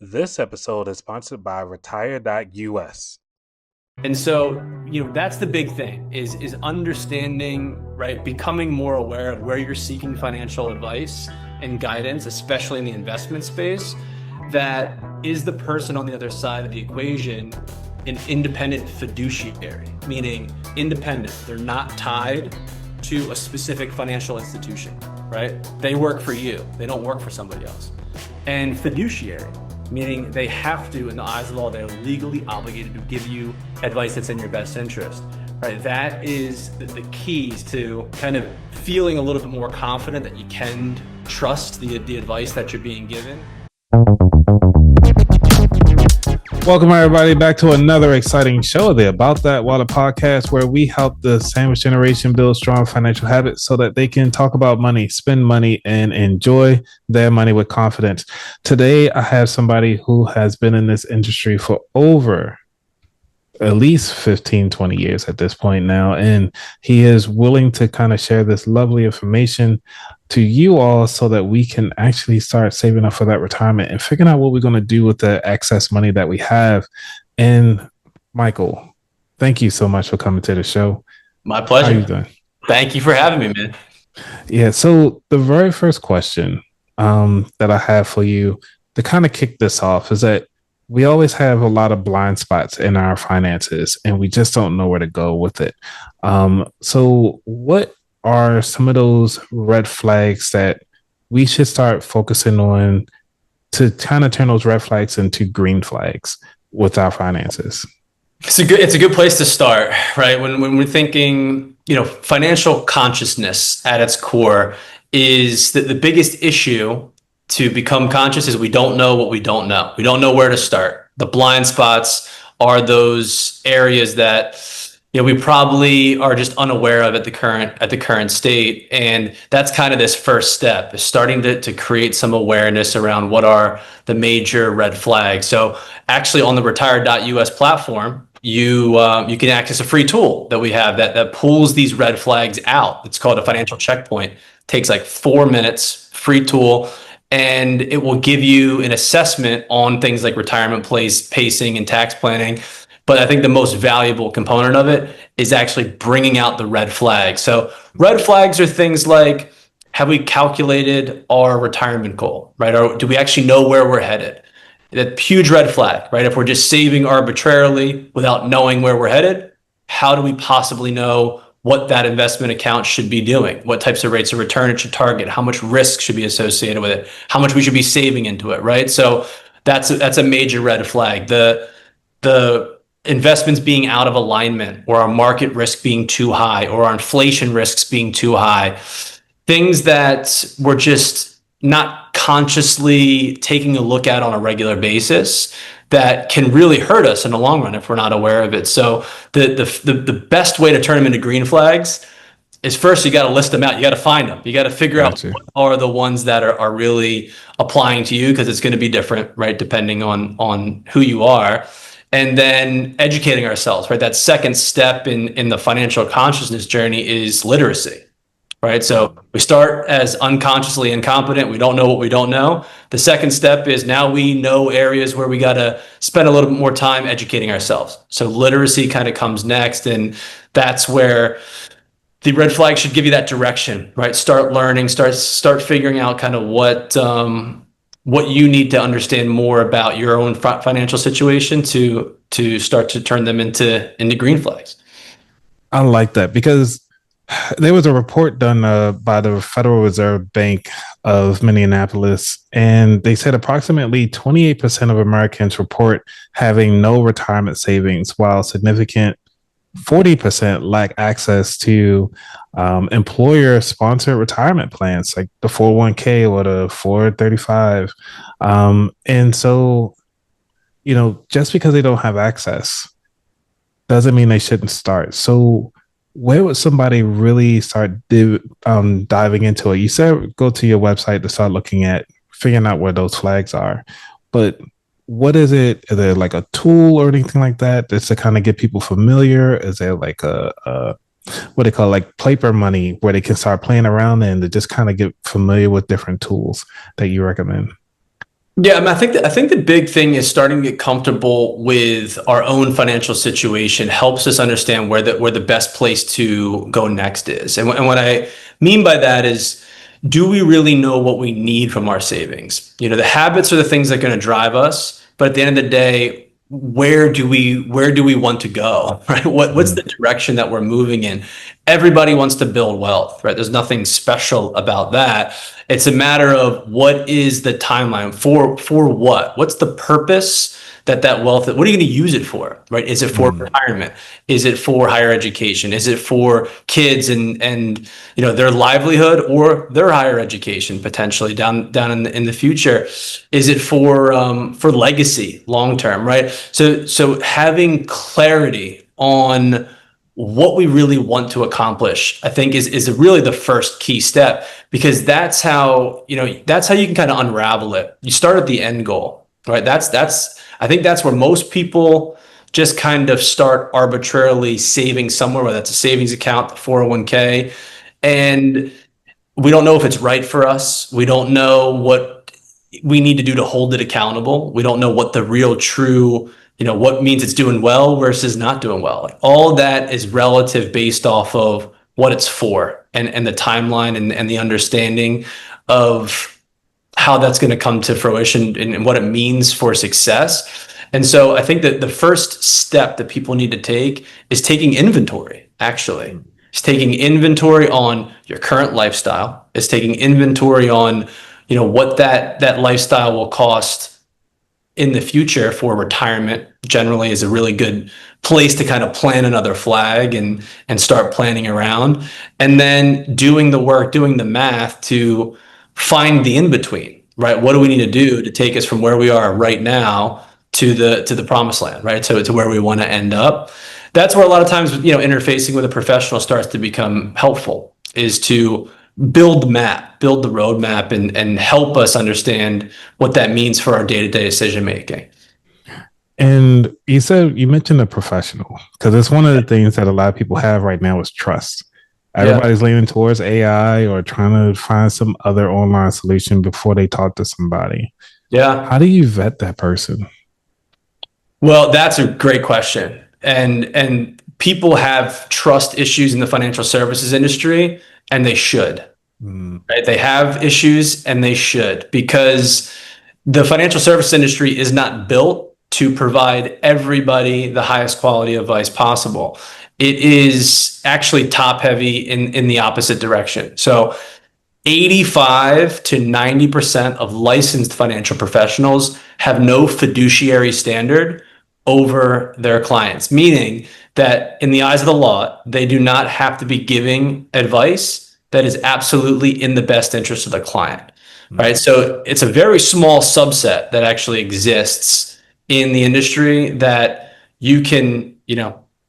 This episode is sponsored by Retire.us. And so, that's the big thing is understanding, right? Becoming more aware of where you're seeking financial advice and guidance, especially in the investment space. That is the person on the other side of the equation, an independent fiduciary, meaning independent. They're not tied to a specific financial institution, right? They work for you. They don't work for somebody else. And fiduciary, meaning they have to, in the eyes of the law, they're legally obligated to give you advice that's in your best interest, right? That is the keys to kind of feeling a little bit more confident that you can trust the advice that you're being given. Welcome, everybody, back to another exciting show of the About That Water podcast, where we help the sandwich generation build strong financial habits so that they can talk about money, spend money, and enjoy their money with confidence. Today, I have somebody who has been in this industry for over at least 15, 20 years at this point now, and he is willing to kind of share this lovely information to you all so that we can actually start saving up for that retirement and figuring out what we're going to do with the excess money that we have. And Michael, thank you so much for coming to the show. My pleasure. How are you doing? Thank you for having me, man. Yeah. So the very first question that I have for you to kind of kick this off is that we always have a lot of blind spots in our finances and we just don't know where to go with it. So what are some of those red flags that we should start focusing on to kind of turn those red flags into green flags with our finances? It's a good place to start, right? When we're thinking, financial consciousness at its core is that the biggest issue to become conscious is we don't know what we don't know. We don't know where to start. The blind spots are those areas that we probably are just unaware of at the current state. And that's kind of this first step, is starting to create some awareness around what are the major red flags. So actually on the Retire.us platform, you can access a free tool that we have that pulls these red flags out. It's called a financial checkpoint. It takes like 4 minutes, free tool. And it will give you an assessment on things like retirement pacing and tax planning. But I think the most valuable component of it is actually bringing out the red flags. So red flags are things like, have we calculated our retirement goal, right? Or do we actually know where we're headed? That huge red flag, right? If we're just saving arbitrarily without knowing where we're headed, how do we possibly know what that investment account should be doing? What types of rates of return it should target? How much risk should be associated with it? How much we should be saving into it, right? So that's a major red flag. The investments being out of alignment, or our market risk being too high, or our inflation risks being too high, things that we're just not consciously taking a look at on a regular basis that can really hurt us in the long run if we're not aware of it. So the best way to turn them into green flags is, first, you got to list them out. You got to find them. You got to figure out what are the ones that are really applying to you, because it's going to be different, right, depending on who you are. And then educating ourselves, right? That second step in the financial consciousness journey is literacy, right? So we start as unconsciously incompetent. We don't know what we don't know. The second step is now we know areas where we got to spend a little bit more time educating ourselves. So literacy kind of comes next. And that's where the red flag should give you that direction, right? Start learning, start figuring out kind of what you need to understand more about your own financial situation to start to turn them into green flags. I like that, because there was a report done by the Federal Reserve Bank of Minneapolis, and they said approximately 28% of Americans report having no retirement savings, while significant 40% lack access to employer-sponsored retirement plans like the 401k or the 435. And so, just because they don't have access doesn't mean they shouldn't start. So where would somebody really start diving into it? You said go to your website to start looking at figuring out where those flags are. But what is it? Is there like a tool or anything like that just to kind of get people familiar? Is there like a what they call like paper money where they can start playing around and to just kind of get familiar with different tools that you recommend? Yeah, I mean, I think the big thing is starting to get comfortable with our own financial situation helps us understand where the best place to go next is. And what I mean by that is, do we really know what we need from our savings? The habits are the things that are going to drive us, but at the end of the day, where do we want to go, right? What's the direction that we're moving in? Everybody wants to build wealth, right? There's nothing special about that. It's a matter of what is the timeline for what? What's the purpose that wealth, what are you going to use it for, right? Is it for retirement? Is it for higher education? Is it for kids and their livelihood or their higher education potentially down in the future? Is it for legacy long term, right? So having clarity on what we really want to accomplish, I think is really the first key step, because that's how you can kind of unravel it. You start at the end goal, right? I think that's where most people just kind of start arbitrarily saving somewhere, whether that's a savings account, the 401k, and we don't know if it's right for us. We don't know what we need to do to hold it accountable. We don't know what the real true, what means it's doing well versus not doing well. Like, all that is relative based off of what it's for and the timeline and the understanding of how that's going to come to fruition and what it means for success. And so I think that the first step that people need to take is taking inventory, actually. It's taking inventory on your current lifestyle. It's taking inventory on, what that lifestyle will cost in the future for retirement. Generally is a really good place to kind of plant another flag and start planning around. And then doing the work, doing the math to find the in-between, right? What do we need to do to take us from where we are right now to the promised land, right? So to where we want to end up. That's where a lot of times, interfacing with a professional starts to become helpful, is to build the map, build the roadmap, and help us understand what that means for our day-to-day decision making. And you mentioned a professional, because it's one of the things that a lot of people have right now is trust. Everybody's leaning towards AI or trying to find some other online solution before they talk to somebody. Yeah. How do you vet that person? Well, that's a great question. And people have trust issues in the financial services industry, and they should. Right? They have issues and they should, because the financial service industry is not built to provide everybody the highest quality advice possible. It is actually top heavy in the opposite direction. So 85 to 90% of licensed financial professionals have no fiduciary standard over their clients, meaning that in the eyes of the law, they do not have to be giving advice that is absolutely in the best interest of the client, right? So it's a very small subset that actually exists in the industry that you can,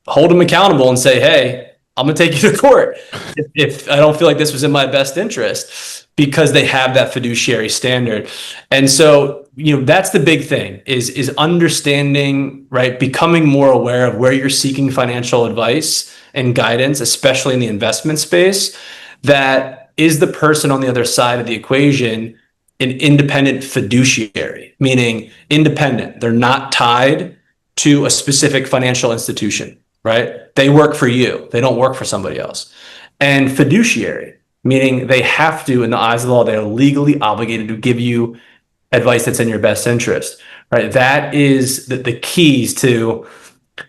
hold them accountable and say, hey, I'm going to take you to court if I don't feel like this was in my best interest, because they have that fiduciary standard. And so, that's the big thing is understanding, right? Becoming more aware of where you're seeking financial advice and guidance, especially in the investment space. That is the person on the other side of the equation, an independent fiduciary, meaning independent. They're not tied to a specific financial institution, right? They work for you. They don't work for somebody else. And fiduciary, meaning they have to, in the eyes of the law, they are legally obligated to give you advice that's in your best interest, right? That is the keys to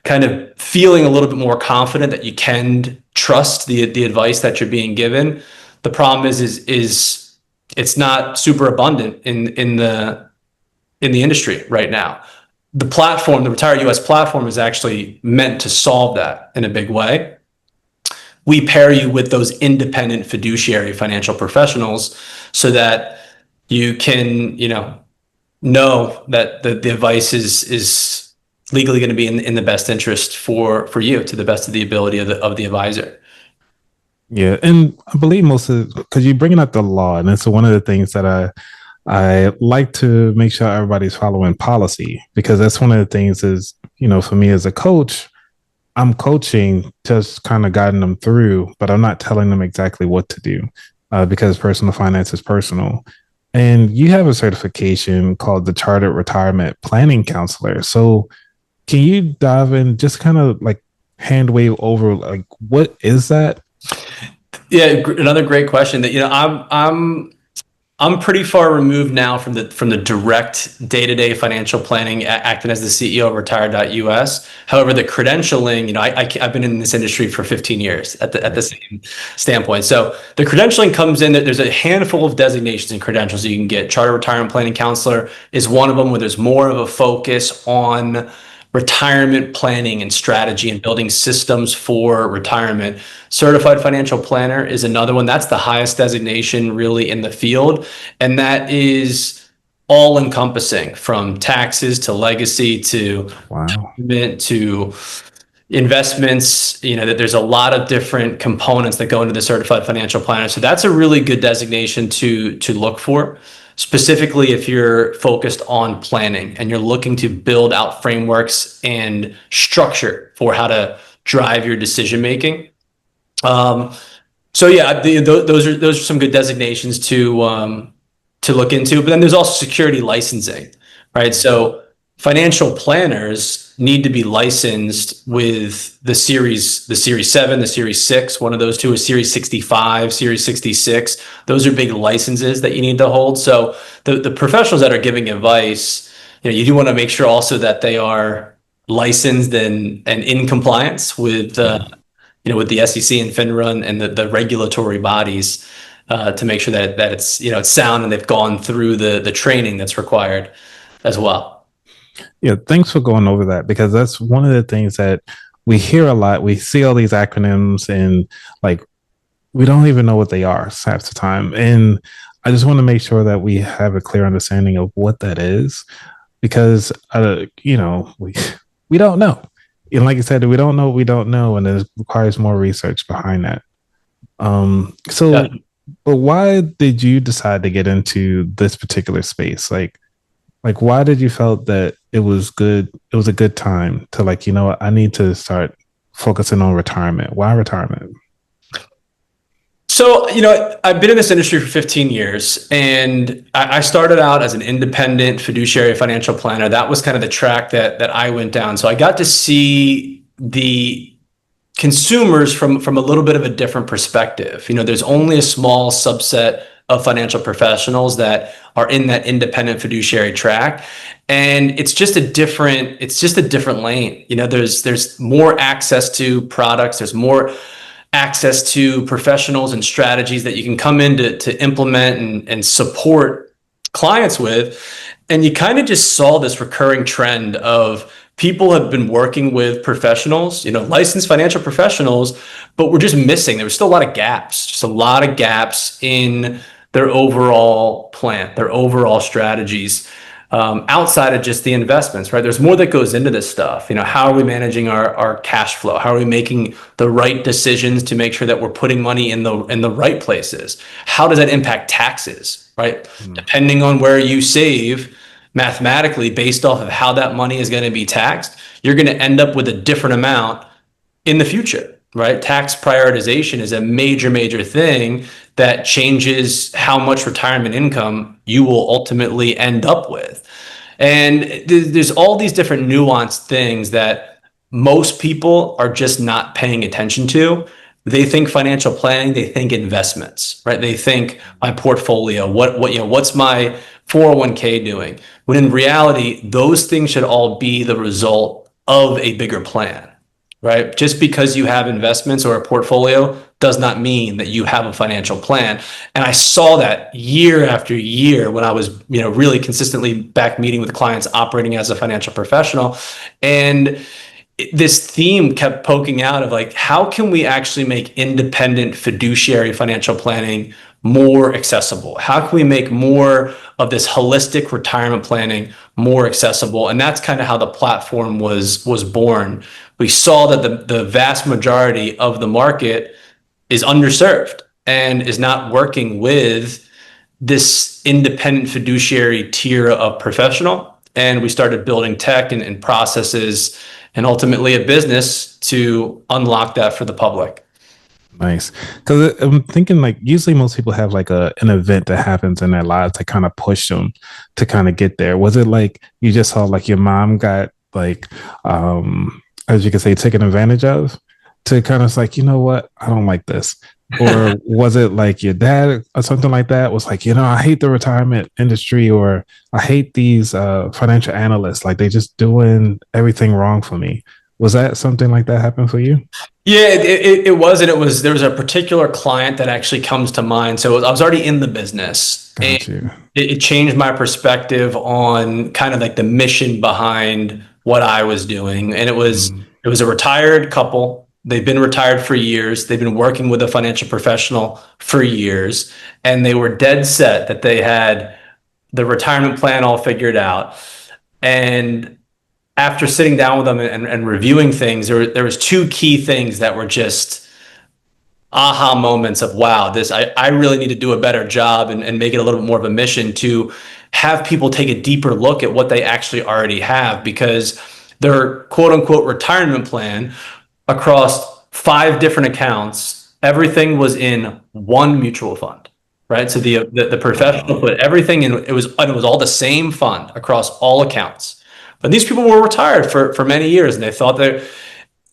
kind of feeling a little bit more confident that you can trust the advice that you're being given. The problem is it's not super abundant in the industry right now. The platform, the Retire US platform, is actually meant to solve that in a big way. We pair you with those independent fiduciary financial professionals so that you can, know that the advice is legally going to be in the best interest for you, to the best of the ability of the advisor. Yeah, and I believe because you're bringing up the law, and it's one of the things that I like to make sure everybody's following policy, because that's one of the things is, for me as a coach, I'm coaching, just kind of guiding them through, but I'm not telling them exactly what to do, because personal finance is personal. And you have a certification called the Chartered Retirement Planning Counselor. So can you dive in, just kind of like hand wave over, like, what is that? Yeah, another great question. That I'm pretty far removed now from the direct day-to-day financial planning, acting as the CEO of Retire.us. However, the credentialing, I've been in this industry for 15 years at the same standpoint. So the credentialing comes in that there's a handful of designations and credentials you can get. Charter Retirement Planning Counselor is one of them, where there's more of a focus on retirement planning and strategy and building systems for retirement. Certified financial planner is another one. That's the highest designation really in the field. And that is all encompassing, from taxes to legacy to Wow. retirement to investments. That there's a lot of different components that go into the certified financial planner. So that's a really good designation to look for, specifically if you're focused on planning and you're looking to build out frameworks and structure for how to drive your decision making. So yeah, those are some good designations to look into. But then there's also security licensing, right? So financial planners need to be licensed with the series 7, the series 6. One of those two is series 65, series 66. Those are big licenses that you need to hold. So the professionals that are giving advice, you do want to make sure also that they are licensed and in compliance with with the SEC and FINRA and the regulatory bodies, to make sure that it's sound and they've gone through the training that's required as well. Yeah, thanks for going over that, because that's one of the things that we hear a lot. We see all these acronyms and like we don't even know what they are half the time. And I just want to make sure that we have a clear understanding of what that is, because we don't know. And like you said, we don't know what we don't know, and it requires more research behind that. So, Yeah. but why did you decide to get into this particular space? Like why did you felt that it was good? It was a good time to, like, what, I need to start focusing on retirement. Why retirement? So, I've been in this industry for 15 years, and I started out as an independent fiduciary financial planner. That was kind of the track that I went down. So I got to see the consumers from a little bit of a different perspective. There's only a small subset of financial professionals that are in that independent fiduciary track, and it's just a different lane. There's more access to products, there's more access to professionals and strategies that you can come in to implement and support clients with. And you kind of just saw this recurring trend of people have been working with professionals, licensed financial professionals, but we're just missing. There was still a lot of gaps, just a lot of gaps in their overall plan, their overall strategies, outside of just the investments, right? There's more that goes into this stuff. How are we managing our cash flow? How are we making the right decisions to make sure that we're putting money in the right places? How does that impact taxes, right? Depending on where you save, mathematically, based off of how that money is going to be taxed, you're going to end up with a different amount in the future, right? Tax prioritization is a major thing that changes how much retirement income you will ultimately end up with. And there's all these different nuanced things that most people are just not paying attention to. They think financial planning, they think investments, right? They think my portfolio, what's my 401k doing? When in reality, those things should all be the result of a bigger plan, right? Just because you have investments or a portfolio does not mean that you have a financial plan. And I saw that year after year when I was, really consistently back meeting with clients operating as a financial professional. And this theme kept poking out of like, how can we actually make independent fiduciary financial planning more accessible? How can we make more of this holistic retirement planning more accessible? And that's kind of how the platform was born. We saw that the vast majority of the market is underserved and is not working with this independent fiduciary tier of professional. And we started building tech and processes and ultimately a business to unlock that for the public. Nice. Because I'm thinking like usually most people have like an event that happens in their lives to kind of push them to kind of get there. Was it like you just saw like your mom got like, as you could say, taken advantage of to kind of like, you know what, I don't like this. Or was it like your dad or something like that was like, you know, I hate the retirement industry, or I hate these financial analysts, like they just doing everything wrong for me. Was that something like that happen for you? Yeah, it was, and there was a particular client that actually comes to mind. So I was already in the business, and Got you. it changed my perspective on kind of like the mission behind what I was doing. And Mm. it was a retired couple. They've been retired for years. They've been working with a financial professional for years, and they were dead set that they had the retirement plan all figured out. And after sitting down with them and reviewing things, there was two key things that were just aha moments of wow, I really need to do a better job and make it a little bit more of a mission to have people take a deeper look at what they actually already have, because their quote unquote retirement plan across 5 different accounts, everything was in one mutual fund. Right. So the professional Wow. put everything in, it was all the same fund across all accounts. But these people were retired for many years, and they thought that,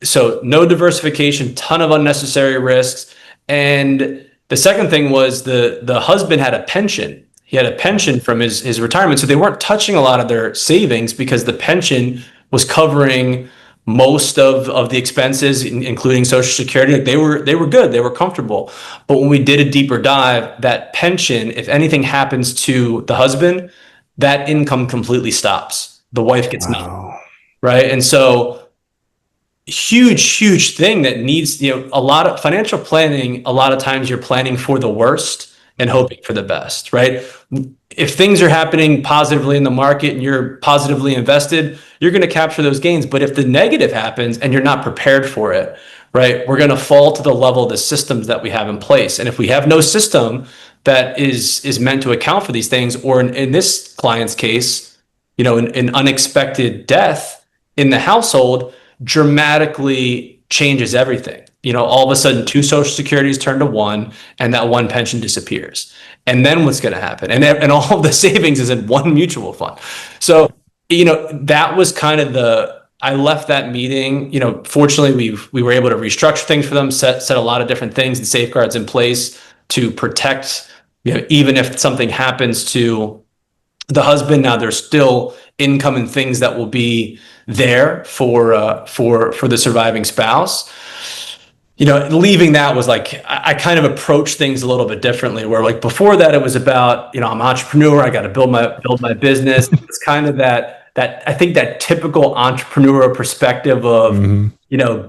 so no diversification, ton of unnecessary risks. And the second thing was the husband had a pension. He had a pension from his retirement. So they weren't touching a lot of their savings because the pension was covering most of the expenses, including Social Security. Like they were good, they were comfortable. But when we did a deeper dive, that pension, if anything happens to the husband, that income completely stops. The wife gets nothing, Wow. right? And so huge thing that needs, a lot of financial planning. A lot of times you're planning for the worst and hoping for the best, right? If things are happening positively in the market and you're positively invested, you're going to capture those gains. But if the negative happens and you're not prepared for it, right, we're going to fall to the level of the systems that we have in place. And if we have no system that is meant to account for these things, or in this client's case, an unexpected death in the household dramatically changes everything. All of a sudden, 2 Social Securities turn to one, and that one pension disappears. And then what's going to happen? And all of the savings is in one mutual fund. So, that was kind of I left that meeting. Fortunately, we were able to restructure things for them, set a lot of different things and safeguards in place to protect. Even if something happens to the husband, now there's still income and things that will be there for the surviving spouse. Leaving that was like, I kind of approached things a little bit differently, where like before that it was about, I'm an entrepreneur, I got to build my business. It's kind of that I think that typical entrepreneurial perspective of, Hmm.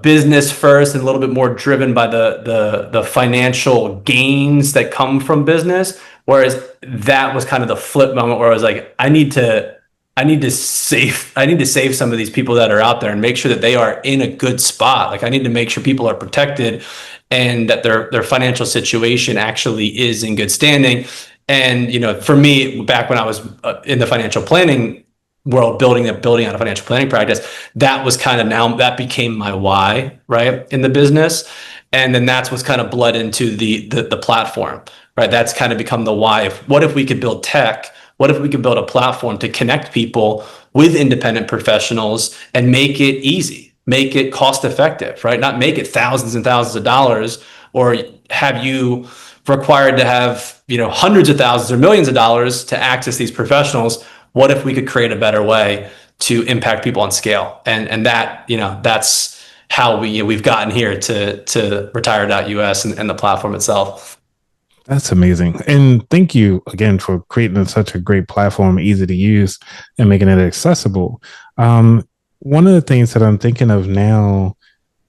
business first and a little bit more driven by the financial gains that come from business. Whereas that was kind of the flip moment where I was like, I need to save some of these people that are out there and make sure that they are in a good spot. Like I need to make sure people are protected and that their financial situation actually is in good standing. And for me, back when I was in the financial planning world, building out a financial planning practice, that was kind of, now that became my why, right, in the business. And then that's what's kind of bled into the platform, right? That's kind of become the why. What if we could build tech? What if we could build a platform to connect people with independent professionals and make it easy, make it cost effective, right? Not make it thousands and thousands of dollars, or have you required to have, hundreds of thousands or millions of dollars to access these professionals. What if we could create a better way to impact people on scale? And that, that's how we've gotten here to retire.us and the platform itself. That's amazing. And thank you again for creating such a great platform, easy to use and making it accessible. One of the things that I'm thinking of now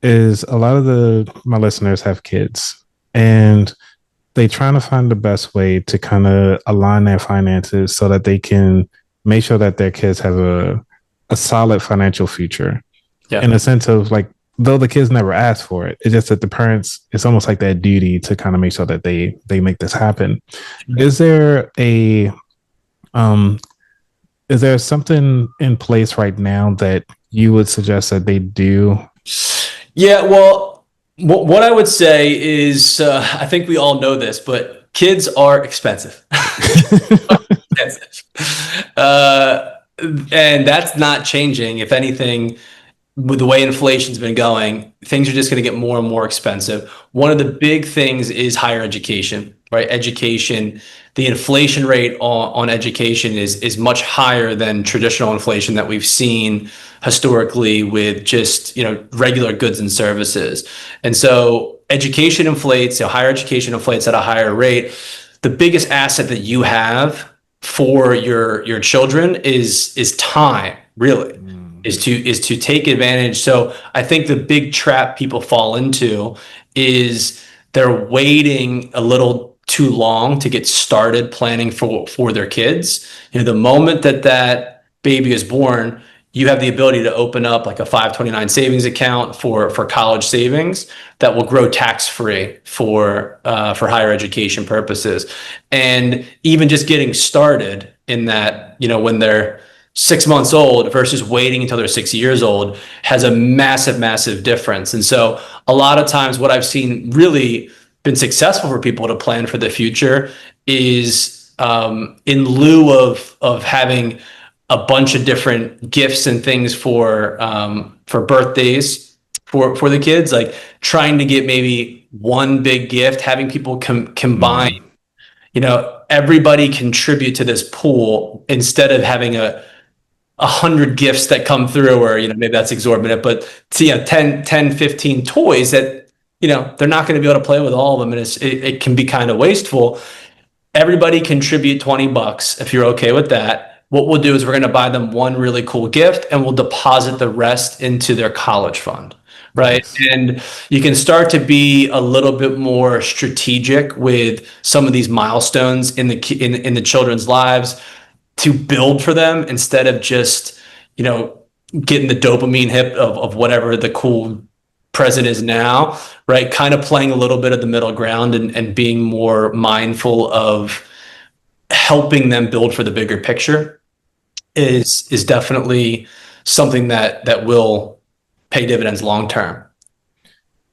is a lot of my listeners have kids, and they trying to find the best way to kind of align their finances so that they can make sure that their kids have a solid financial future, Yeah. in a sense of like, though the kids never asked for it, it's just that the parents, it's almost like that duty to kind of make sure that they make this happen. Is there um is there something in place right now that you would suggest that they do? Yeah, well, What I would say is, I think we all know this, but kids are expensive. Expensive. Uh, and that's not changing. If anything, with the way inflation's been going, things are just going to get more and more expensive. One of the big things is higher education, right? Education, the inflation rate on education is much higher than traditional inflation that we've seen historically with just, regular goods and services. And so education inflates, higher education inflates at a higher rate. The biggest asset that you have for your children is time, really, is to take advantage. So I think the big trap people fall into is they're waiting a little too long to get started planning for their kids. The moment that baby is born, you have the ability to open up like a 529 savings account for college savings that will grow tax free for higher education purposes. And even just getting started in that, when they're 6 months old versus waiting until they're 6 years old has a massive difference. And so a lot of times what I've seen really been successful for people to plan for the future is, in lieu of having a bunch of different gifts and things for birthdays for the kids, like trying to get maybe one big gift, having people combine, everybody contribute to this pool instead of having a 100 gifts that come through, or maybe that's exorbitant, but 10, 15 toys that they're not going to be able to play with all of them, and it can be kind of wasteful. Everybody contribute $20 if you're okay with that. What we'll do is we're going to buy them one really cool gift, and we'll deposit the rest into their college fund, right? Yes. And you can start to be a little bit more strategic with some of these milestones in the children's lives, to build for them instead of just, getting the dopamine hit of whatever the cool present is now, right? Kind of playing a little bit of the middle ground and being more mindful of helping them build for the bigger picture is definitely something that will pay dividends long term.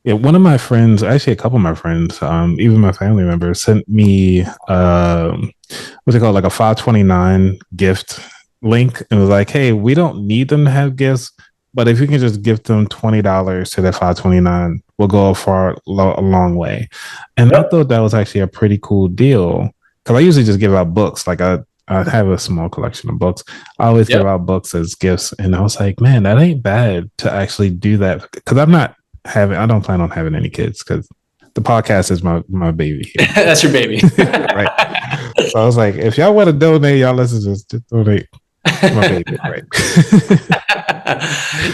Yeah, one of my friends, actually a couple of my friends, even my family members sent me what's it called, like a 529 gift link, and was like, hey, we don't need them to have gifts, but if you can just give them $20 to that 529, we'll go a long way. And I thought that was actually a pretty cool deal, because I usually just give out books. Like I have a small collection of books. I always give out books as gifts, and I was like, man, that ain't bad to actually do that, because I don't plan on having any kids, because the podcast is my baby here. That's your baby. Right. So I was like, if y'all want to donate, y'all listen, just donate my baby. Right.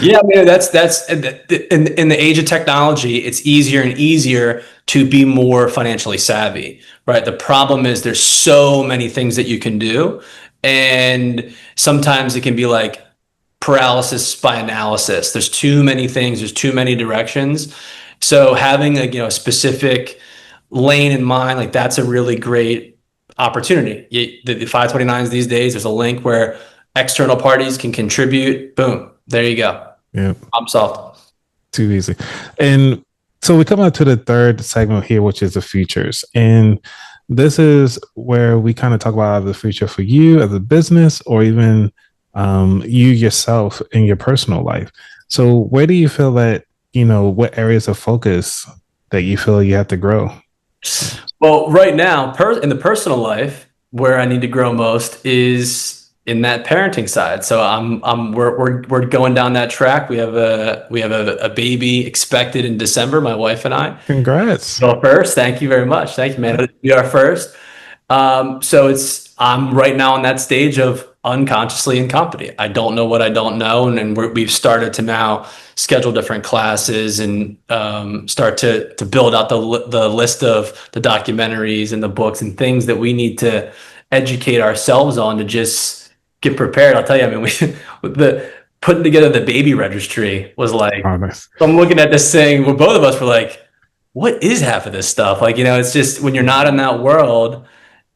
Yeah, that's in the age of technology, it's easier and easier to be more financially savvy, right? The problem is there's so many things that you can do, and sometimes it can be like paralysis by analysis. There's too many things, there's too many directions. So having a specific lane in mind, like that's a really great opportunity. The 529s these days, there's a link where external parties can contribute. Boom, there you go. Yeah, I'm solved. too easy. And so we come out to the third segment here, which is the futures. And this is where we kind of talk about the future for you as a business, or even you yourself in your personal life. So where do you feel that, what areas of focus that you feel you have to grow? Well, right now, in the personal life, where I need to grow most is in that parenting side. So we're going down that track. We have a baby expected in December, my wife and I. Congrats. So first, thank you very much. Thank you, man. It'll be our first. So I'm right now in that stage of unconsciously incompetent. I don't know what I don't know, and we've started to now schedule different classes and start to build out the list of the documentaries and the books and things that we need to educate ourselves on to just get prepared. I'll tell you, I mean, the putting together the baby registry was like, nice. So I'm looking at this thing where both of us were like, what is half of this stuff? Like, it's just when you're not in that world,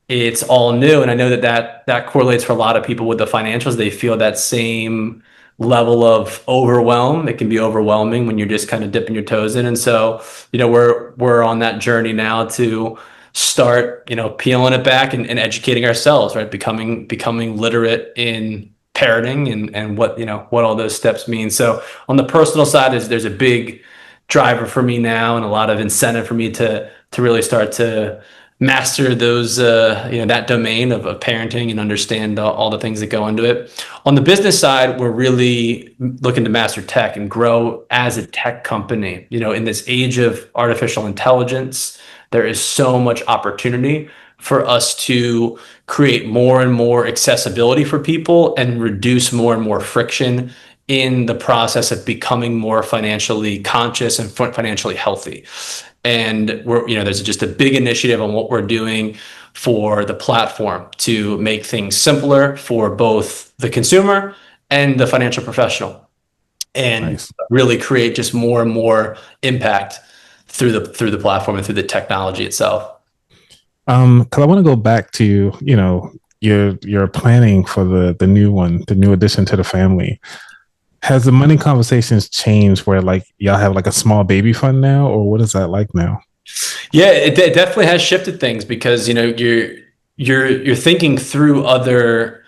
it's all new. And I know that correlates for a lot of people with the financials. They feel that same level of overwhelm. It can be overwhelming when you're just kind of dipping your toes in. And so, we're on that journey now to start, peeling it back and educating ourselves, right? Becoming literate in parenting and what all those steps mean. So on the personal side, there's a big driver for me now and a lot of incentive for me to really start to master those that domain of parenting and understand all the things that go into it. On the business side, we're really looking to master tech and grow as a tech company. In this age of artificial intelligence, there is so much opportunity for us to create more and more accessibility for people and reduce more and more friction in the process of becoming more financially conscious and financially healthy. And there's just a big initiative on what we're doing for the platform to make things simpler for both the consumer and the financial professional, and Nice. really create just more and more impact through the platform and through the technology itself. Because I want to go back to, your planning for the new addition to the family. Has the money conversations changed where like y'all have like a small baby fund now, or what is that like now? Yeah, it definitely has shifted things because you're thinking through other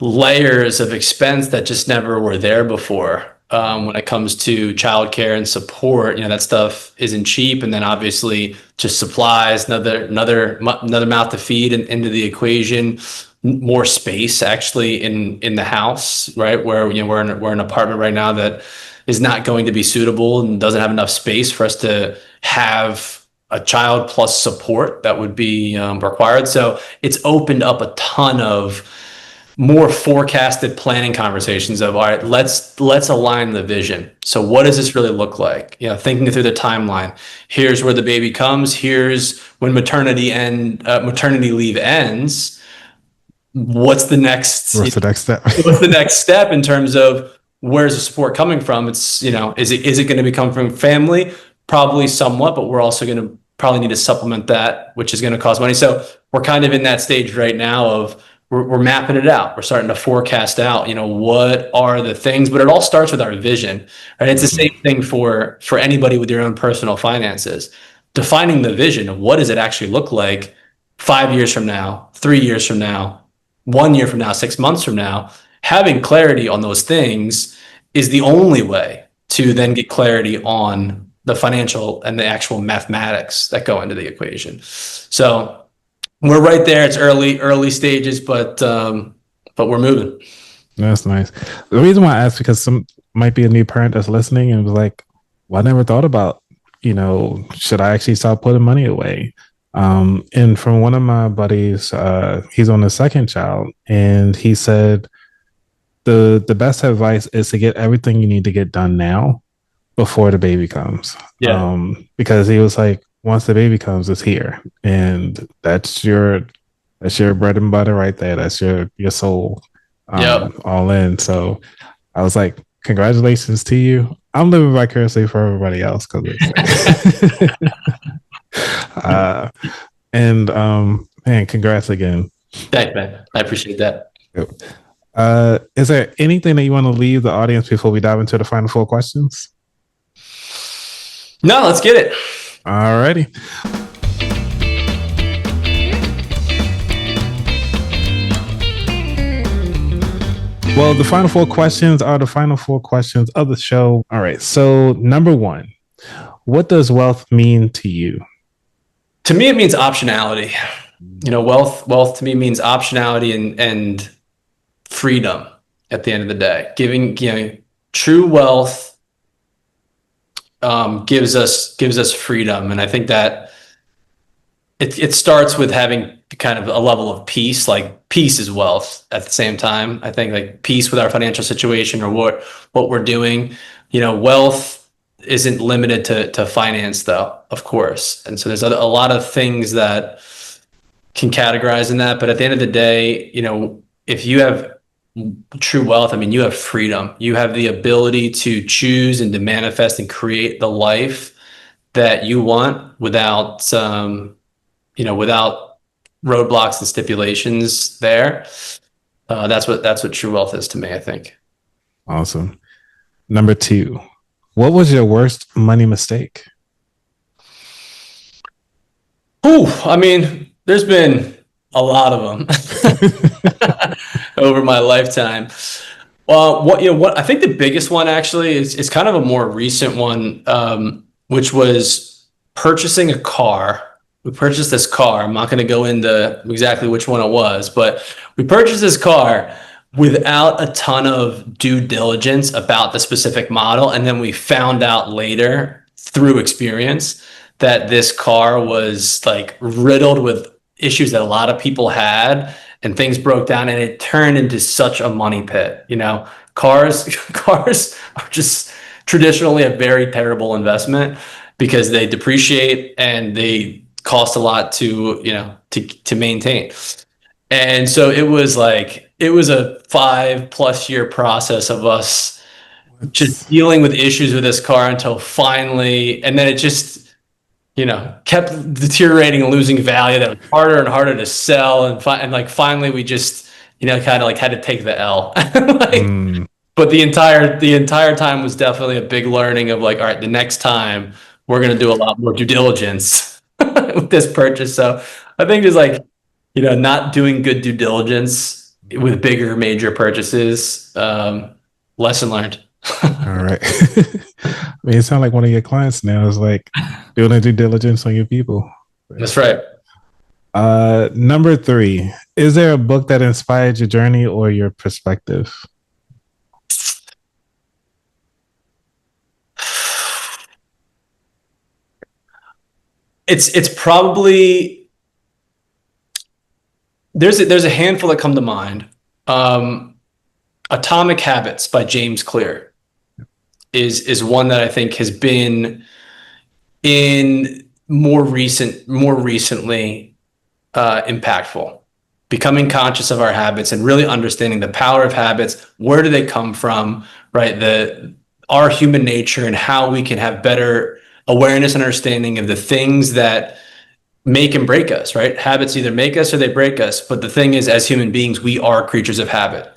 layers of expense that just never were there before. When it comes to childcare and support, that stuff isn't cheap, and then obviously just supplies, another mouth to feed into the equation, more space actually in the house, right? Where we're in an apartment right now that is not going to be suitable and doesn't have enough space for us to have a child plus support that would be required. So it's opened up a ton of more forecasted planning conversations of, all right, let's align the vision. So what does this really look like? Thinking through the timeline. Here's where the baby comes. Here's when maternity leave ends. What's the next? What's the next step? What's the next step in terms of where's the support coming from? It's is it going to be coming from family? Probably somewhat, but we're also going to probably need to supplement that, which is going to cost money. So we're kind of in that stage right now of we're mapping it out. We're starting to forecast out, what are the things, but it all starts with our vision, right? It's the same thing for anybody with your own personal finances. Defining the vision of what does it actually look like 5 years from now, 3 years from now, 1 year from now, 6 months from now. Having clarity on those things is the only way to then get clarity on the financial and the actual mathematics that go into the equation. So we're right there. It's early stages, but we're moving. That's nice. The reason why I asked, because some might be a new parent that's listening and was like, well, I never thought about, should I actually start putting money away? And from one of my buddies, he's on the second child, and he said the best advice is to get everything you need to get done now before the baby comes. Yeah. Because he was like, once the baby comes, it's here, and that's your bread and butter right there. That's your soul, all in. So I was like, congratulations to you. I'm living vicariously for everybody else because man, congrats again. Thanks, man. I appreciate that. Is there anything that you want to leave the audience before we dive into the final 4 questions? No, let's get it. All righty. Well, the final 4 questions are the final 4 questions of the show. All right. So, number 1, what does wealth mean to you? To me, it means optionality. Wealth to me means optionality and freedom at the end of the day. Giving, true wealth gives us freedom. And I think that it starts with having kind of a level of peace. Like peace is wealth at the same time. I think like peace with our financial situation or what we're doing. Wealth isn't limited to finance though, of course. And so there's a lot of things that can categorize in that. But at the end of the day, if you have true wealth, you have freedom. You have the ability to choose and to manifest and create the life that you want without roadblocks and stipulations there. That's what true wealth is to me, I think. Awesome. Number 2, what was your worst money mistake? Ooh, I mean, there's been a lot of them over my lifetime. Well, what I think the biggest one actually is kind of a more recent one, which was purchasing a car. We purchased this car. I'm not going to go into exactly which one it was, but we purchased this car without a ton of due diligence about the specific model. And then we found out later through experience that this car was like riddled with issues that a lot of people had, and things broke down, and it turned into such a money pit. Cars are just traditionally a very terrible investment because they depreciate and they cost a lot to maintain. And so it was a 5+ year process of us just dealing with issues with this car until finally, and then it just, kept deteriorating and losing value. That was harder and harder to sell. And finally we just, kind of like had to take the L. But the entire time was definitely a big learning of like, all right, the next time we're going to do a lot more due diligence with this purchase. So I think just like, not doing good due diligence with bigger major purchases, lesson learned. All right. I mean, you sound like one of your clients now is like doing a due diligence on your people. That's right. Number 3, is there a book that inspired your journey or your perspective? It's probably there's a handful that come to mind. Atomic Habits by James Clear is one that I think has been in more recently impactful. Becoming conscious of our habits and really understanding the power of habits. Where do they come from? Right, our human nature and how we can have better awareness and understanding of the things that make and break us. Right, habits either make us or they break us. But the thing is, as human beings, we are creatures of habit.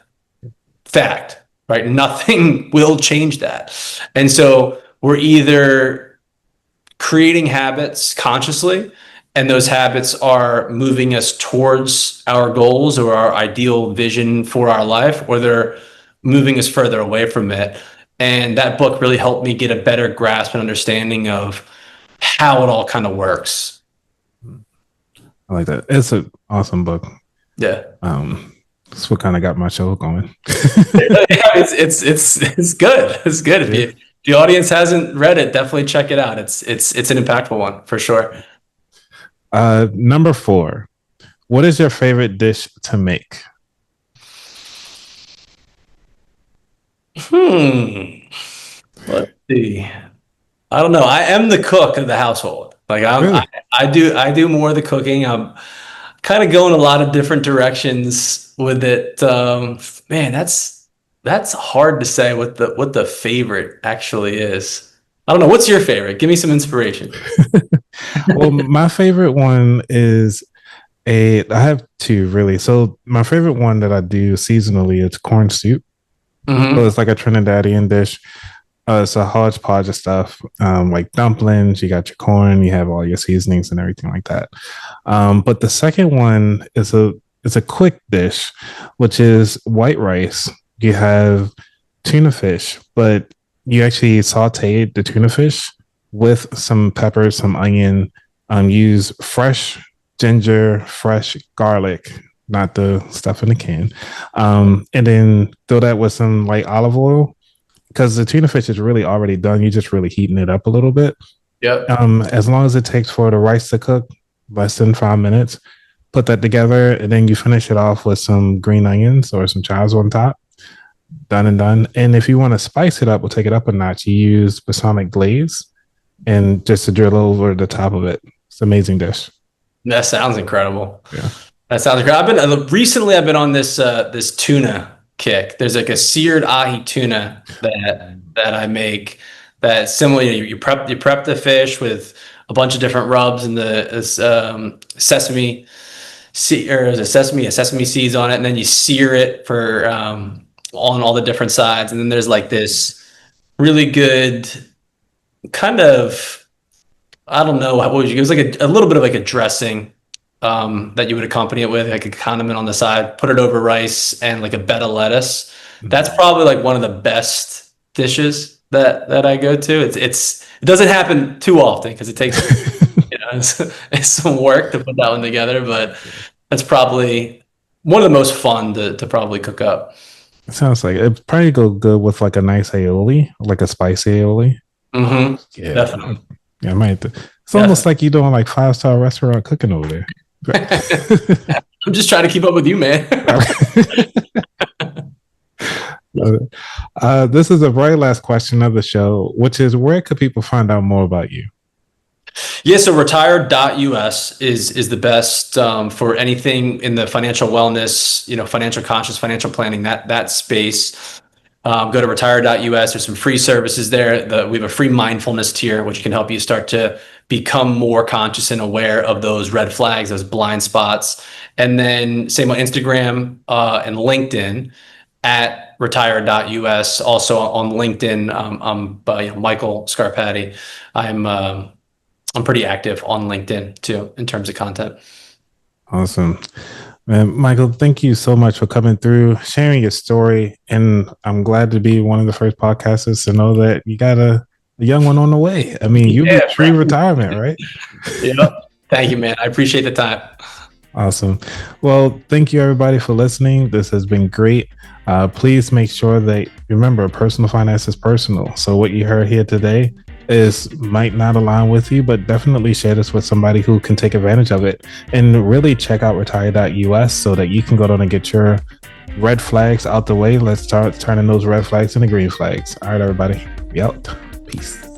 Fact, right? Nothing will change that. And so we're either creating habits consciously, and those habits are moving us towards our goals or our ideal vision for our life, or they're moving us further away from it. And that book really helped me get a better grasp and understanding of how it all kind of works. I like that. It's an awesome book. Yeah. That's what kind of got my show going. It's good. It's good. If the audience hasn't read it, definitely check it out. It's an impactful one for sure. Number 4, what is your favorite dish to make? Let's see. I don't know. I am the cook of the household. Like Really? I do more of the cooking. I'm kind of going a lot of different directions with it. Man, that's hard to say what the favorite actually is. I don't know. What's your favorite? Give me some inspiration. Well, my favorite one is I have 2 really. So my favorite one that I do seasonally, it's corn soup. So it's like a Trinidadian dish. It's a hodgepodge of stuff, like dumplings. You got your corn, you have all your seasonings and everything like that. But the second one is a quick dish, which is white rice. You have tuna fish, but you actually saute the tuna fish with some pepper, some onion. Use fresh ginger, fresh garlic, not the stuff in the can, and then throw that with some like olive oil, because the tuna fish is really already done. You're just really heating it up a little bit. Yep. As long as it takes for the rice to cook, less than 5 minutes. Put that together, and then you finish it off with some green onions or some chives on top. Done and done. And if you want to spice it up or take it up a notch, you use balsamic glaze and just to drill over the top of it. It's an amazing dish. That sounds incredible. Yeah. That sounds great. I've been on this tuna kick. There's like a seared ahi tuna that I make that's similar. You prep the fish with a bunch of different rubs and sesame seeds on it, and then you sear it for on all the different sides. And then there's like this really good kind of, I don't know, what would you, it was like a little bit of like a dressing that you would accompany it with, like a condiment on the side, put it over rice and like a bed of lettuce. That's probably like one of the best dishes that I go to. It doesn't happen too often because it takes it's some work to put that one together, but that's probably one of the most fun to probably cook up. It sounds like it probably go good with like a nice aioli, like a spicy aioli. Mm-hmm. Yeah, definitely. Yeah, I might. It's almost like you're doing like 5-star restaurant cooking over there. I'm just trying to keep up with you, man. This is the very last question of the show, which is where could people find out more about you? Yeah, so retired.us is the best for anything in the financial wellness, financial conscious, financial planning, that space. Go to retired.us. There's some free services there. We have a free mindfulness tier, which can help you start to become more conscious and aware of those red flags, those blind spots. And then same on Instagram and LinkedIn at retired.us. Also on LinkedIn, I'm Michael Scarpati. I'm pretty active on LinkedIn too in terms of content. Awesome. Man, Michael, thank you so much for coming through, sharing your story. And I'm glad to be one of the first podcasters to know that you got a young one on the way. I mean, you'll be pre-retirement, right? Yeah. Thank you, man. I appreciate the time. Awesome. Well, thank you everybody for listening. This has been great. Please make sure that remember personal finance is personal. So what you heard here today might not align with you, but definitely share this with somebody who can take advantage of it. And really check out retire.us so that you can go down and get your red flags out the way. Let's start turning those red flags into green flags. All right, everybody. We out. Peace.